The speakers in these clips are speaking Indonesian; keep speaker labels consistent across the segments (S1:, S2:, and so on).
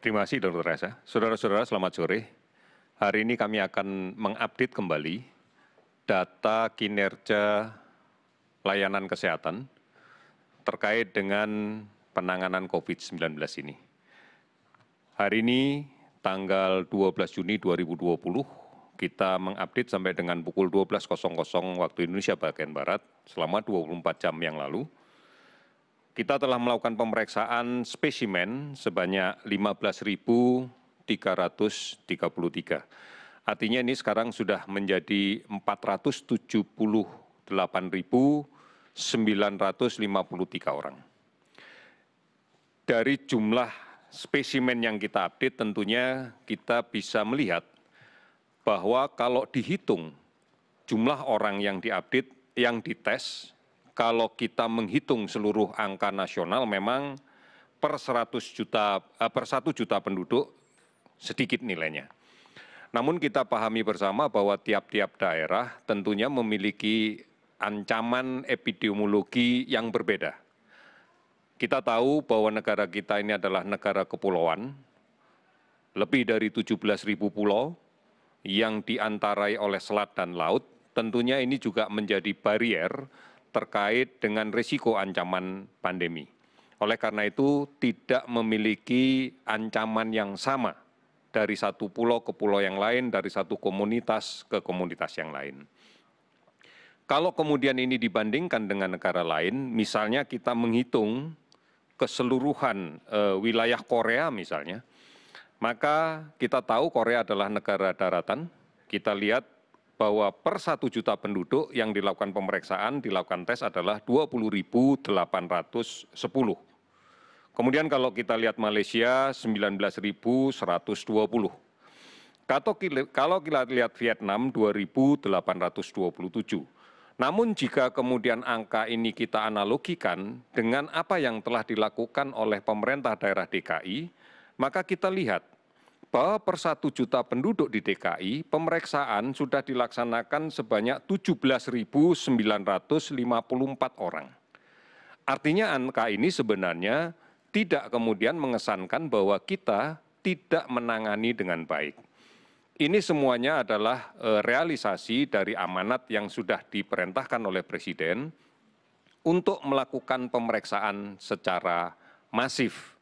S1: Terima kasih Dr. Reza. Saudara-saudara selamat sore. Hari ini kami akan mengupdate kembali data kinerja layanan kesehatan terkait dengan penanganan COVID-19 ini. Hari ini tanggal 12 Juni 2020 kita mengupdate sampai dengan pukul 12.00 waktu Indonesia bagian Barat selama 24 jam yang lalu. Kita telah melakukan pemeriksaan spesimen sebanyak 15.333. Artinya ini sekarang sudah menjadi 478.953 orang. Dari jumlah spesimen yang kita update tentunya kita bisa melihat bahwa kalau dihitung jumlah orang yang diupdate, yang dites, kalau kita menghitung seluruh angka nasional memang per 1 juta penduduk sedikit nilainya. Namun kita pahami bersama bahwa tiap-tiap daerah tentunya memiliki ancaman epidemiologi yang berbeda. Kita tahu bahwa negara kita ini adalah negara kepulauan, lebih dari 17.000 pulau yang diantarai oleh selat dan laut, tentunya ini juga menjadi barier terkait dengan risiko ancaman pandemi. Oleh karena itu, tidak memiliki ancaman yang sama dari satu pulau ke pulau yang lain, dari satu komunitas ke komunitas yang lain. Kalau kemudian ini dibandingkan dengan negara lain, misalnya kita menghitung keseluruhan wilayah Korea misalnya, maka kita tahu Korea adalah negara daratan. Kita lihat bahwa per 1 juta penduduk yang dilakukan pemeriksaan, dilakukan tes adalah 20.810. Kemudian kalau kita lihat Malaysia, 19.120. Kalau kita lihat Vietnam, 2.827. Namun jika kemudian angka ini kita analogikan dengan apa yang telah dilakukan oleh pemerintah daerah DKI, maka kita lihat bahwa per 1 juta penduduk di DKI, pemeriksaan sudah dilaksanakan sebanyak 17.954 orang. Artinya angka ini sebenarnya tidak kemudian mengesankan bahwa kita tidak menangani dengan baik. Ini semuanya adalah realisasi dari amanat yang sudah diperintahkan oleh Presiden untuk melakukan pemeriksaan secara masif.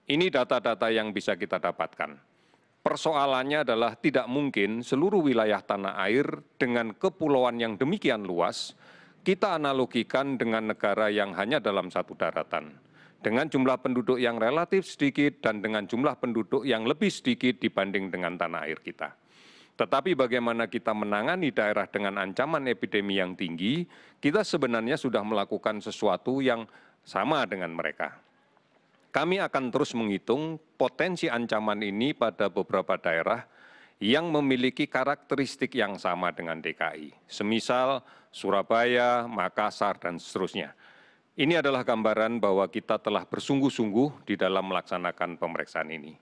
S1: Ini data-data yang bisa kita dapatkan. Persoalannya adalah tidak mungkin seluruh wilayah tanah air dengan kepulauan yang demikian luas, kita analogikan dengan negara yang hanya dalam satu daratan, dengan jumlah penduduk yang relatif sedikit dan dengan jumlah penduduk yang lebih sedikit dibanding dengan tanah air kita. Tetapi bagaimana kita menangani daerah dengan ancaman epidemi yang tinggi, kita sebenarnya sudah melakukan sesuatu yang sama dengan mereka. Kami akan terus menghitung potensi ancaman ini pada beberapa daerah yang memiliki karakteristik yang sama dengan DKI. Semisal Surabaya, Makassar, dan seterusnya. Ini adalah gambaran bahwa kita telah bersungguh-sungguh di dalam melaksanakan pemeriksaan ini.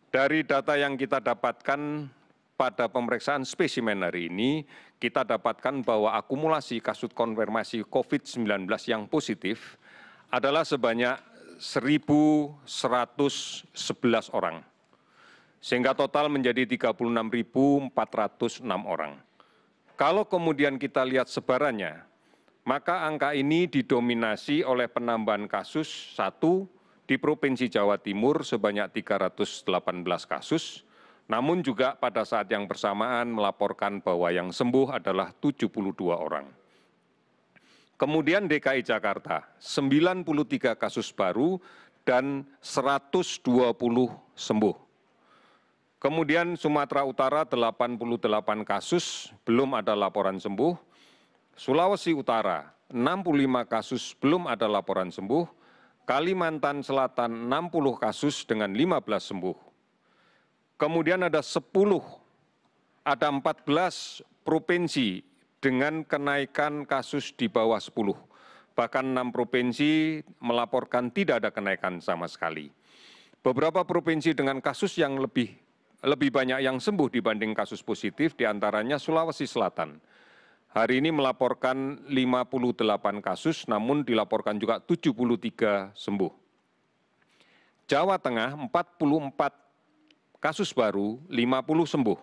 S1: Dari data yang kita dapatkan pada pemeriksaan spesimen hari ini, kita dapatkan bahwa akumulasi kasus konfirmasi COVID-19 yang positif adalah sebanyak 1.111 orang, sehingga total menjadi 36.406 orang. Kalau kemudian kita lihat sebarannya, maka angka ini didominasi oleh penambahan kasus 1 di Provinsi Jawa Timur sebanyak 318 kasus, namun juga pada saat yang bersamaan melaporkan bahwa yang sembuh adalah 72 orang. Kemudian DKI Jakarta, 93 kasus baru dan 120 sembuh. Kemudian Sumatera Utara, 88 kasus, belum ada laporan sembuh. Sulawesi Utara, 65 kasus, belum ada laporan sembuh. Kalimantan Selatan, 60 kasus dengan 15 sembuh. Kemudian ada 14 provinsi dengan kenaikan kasus di bawah 10. Bahkan 6 provinsi melaporkan tidak ada kenaikan sama sekali. Beberapa provinsi dengan kasus yang lebih banyak yang sembuh dibanding kasus positif, diantaranya Sulawesi Selatan. Hari ini melaporkan 58 kasus, namun dilaporkan juga 73 sembuh. Jawa Tengah 44 kasus baru, 50 sembuh.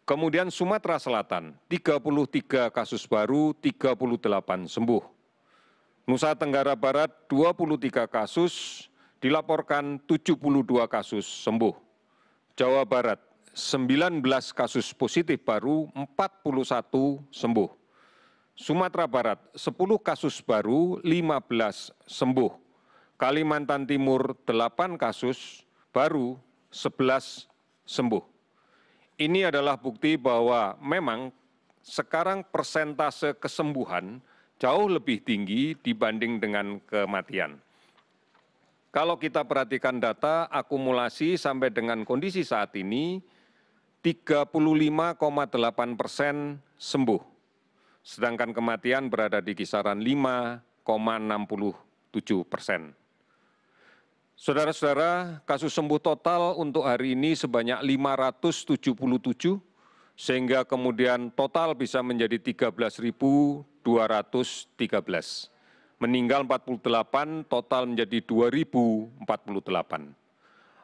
S1: Kemudian Sumatera Selatan 33 kasus baru, 38 sembuh. Nusa Tenggara Barat 23 kasus, dilaporkan 72 kasus sembuh. Jawa Barat 19 kasus positif baru, 41 sembuh. Sumatera Barat 10 kasus baru, 15 sembuh. Kalimantan Timur 8 kasus baru, 11 sembuh. Ini adalah bukti bahwa memang sekarang persentase kesembuhan jauh lebih tinggi dibanding dengan kematian. Kalau kita perhatikan data akumulasi sampai dengan kondisi saat ini, 35,8% sembuh, sedangkan kematian berada di kisaran 5,67%. Saudara-saudara, kasus sembuh total untuk hari ini sebanyak 577, sehingga kemudian total bisa menjadi 13.213. Meninggal 48, total menjadi 2.048.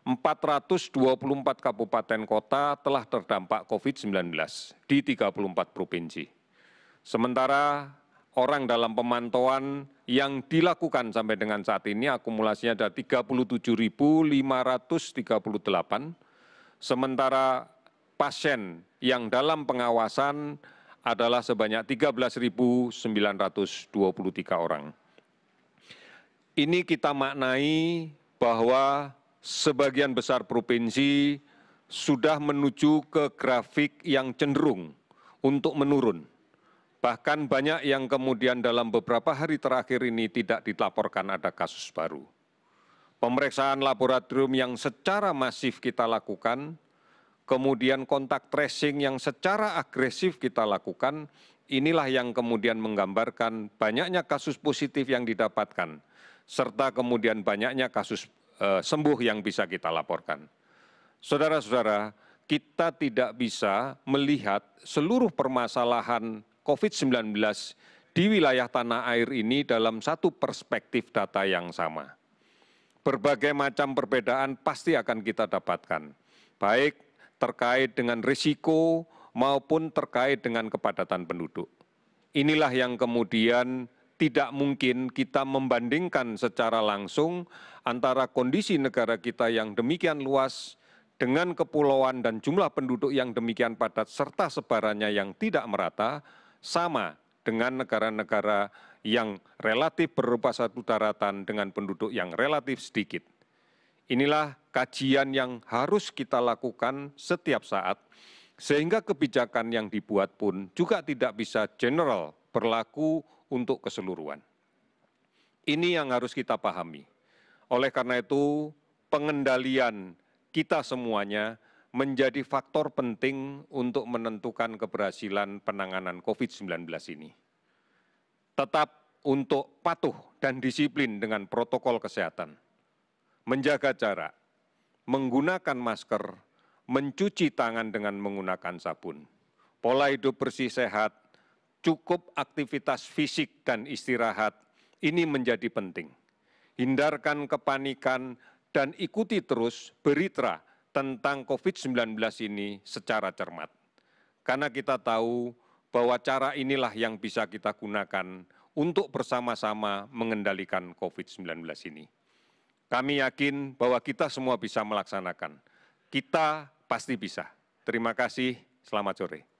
S1: 424 kabupaten kota telah terdampak COVID-19 di 34 provinsi. Sementara orang dalam pemantauan yang dilakukan sampai dengan saat ini akumulasinya ada 37.538, sementara pasien yang dalam pengawasan adalah sebanyak 13.923 orang. Ini kita maknai bahwa sebagian besar provinsi sudah menuju ke grafik yang cenderung untuk menurun. Bahkan banyak yang kemudian dalam beberapa hari terakhir ini tidak dilaporkan ada kasus baru. Pemeriksaan laboratorium yang secara masif kita lakukan, kemudian kontak tracing yang secara agresif kita lakukan, inilah yang kemudian menggambarkan banyaknya kasus positif yang didapatkan, serta kemudian banyaknya kasus sembuh yang bisa kita laporkan. Saudara-saudara, kita tidak bisa melihat seluruh permasalahan COVID-19 di wilayah tanah air ini dalam satu perspektif data yang sama. Berbagai macam perbedaan pasti akan kita dapatkan, baik terkait dengan risiko maupun terkait dengan kepadatan penduduk. Inilah yang kemudian tidak mungkin kita membandingkan secara langsung antara kondisi negara kita yang demikian luas dengan kepulauan dan jumlah penduduk yang demikian padat serta sebarannya yang tidak merata, sama dengan negara-negara yang relatif berupa satu daratan dengan penduduk yang relatif sedikit. Inilah kajian yang harus kita lakukan setiap saat, sehingga kebijakan yang dibuat pun juga tidak bisa general berlaku untuk keseluruhan. Ini yang harus kita pahami. Oleh karena itu, pengendalian kita semuanya menjadi faktor penting untuk menentukan keberhasilan penanganan COVID-19 ini. Tetap untuk patuh dan disiplin dengan protokol kesehatan, menjaga jarak, menggunakan masker, mencuci tangan dengan menggunakan sabun, pola hidup bersih sehat, cukup aktivitas fisik dan istirahat, ini menjadi penting. Hindarkan kepanikan dan ikuti terus berita tentang COVID-19 ini secara cermat. Karena kita tahu bahwa cara inilah yang bisa kita gunakan untuk bersama-sama mengendalikan COVID-19 ini. Kami yakin bahwa kita semua bisa melaksanakan. Kita pasti bisa. Terima kasih, selamat sore.